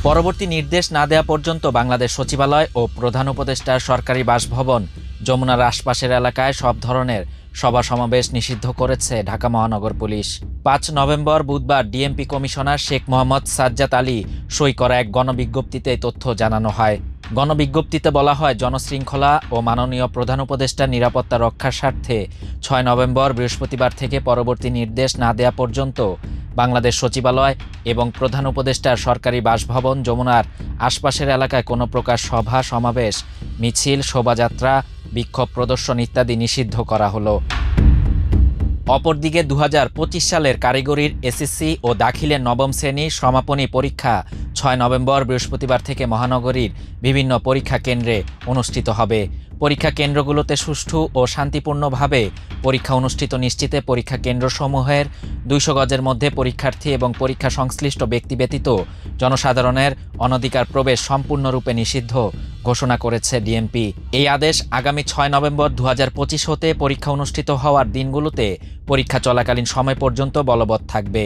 পরবর্তী নির্দেশ না দেয়া পর্যন্ত বাংলাদেশ সচিবালয় ও প্রধান উপদেষ্টার সরকারি বাসভবন যমুনার আশপাশের এলাকায় সব ধরনের সভা সমাবেশ নিষিদ্ধ করেছে ঢাকা মহানগর পুলিশ। ৫ নভেম্বর বুধবার ডিএমপি কমিশনার শেখ মোহাম্মদ সাজ্জাদ আলী সই করা এক গণবিজ্ঞপ্তিতে তথ্য জানানো হয়। গণবিজ্ঞপ্তিতে বলা হয়, জনশৃঙ্খলা ও মাননীয় প্রধান উপদেষ্টার নিরাপত্তা রক্ষার স্বার্থে ৬ নভেম্বর বৃহস্পতিবার থেকে পরবর্তী নির্দেশ না দেয়া পর্যন্ত বাংলাদেশ সচিবালয় এবং প্রধান উপদেষ্টার সরকারি বাসভবন যমুনার আশপাশের এলাকায় কোনো প্রকার সভা সমাবেশ, মিছিল, শোভাযাত্রা, বিক্ষোভ প্রদর্শন ইত্যাদি নিষিদ্ধ করা হলো। অপরদিকে ২০২৫ সালের কারিগরির এসএসসি ও দাখিলের নবম শ্রেণীর সমাপনী পরীক্ষা ৬ নভেম্বর বৃহস্পতিবার থেকে মহানগরীর বিভিন্ন পরীক্ষা কেন্দ্রে অনুষ্ঠিত হবে। পরীক্ষা কেন্দ্রগুলোতে সুষ্ঠু ও শান্তিপূর্ণভাবে পরীক্ষা অনুষ্ঠিত নিশ্চিতে পরীক্ষা কেন্দ্রসমূহের ২০০ গজের মধ্যে পরীক্ষার্থী এবং পরীক্ষা সংশ্লিষ্ট ব্যক্তি ব্যতীত জনসাধারণের অনধিকার প্রবেশ সম্পূর্ণরূপে নিষিদ্ধ ঘোষণা করেছে ডিএমপি। এই আদেশ আগামী ৬ নভেম্বর ২০২৫ হতে পরীক্ষা অনুষ্ঠিত হওয়ার দিনগুলোতে পরীক্ষা চলাকালীন সময় পর্যন্ত বলবৎ থাকবে।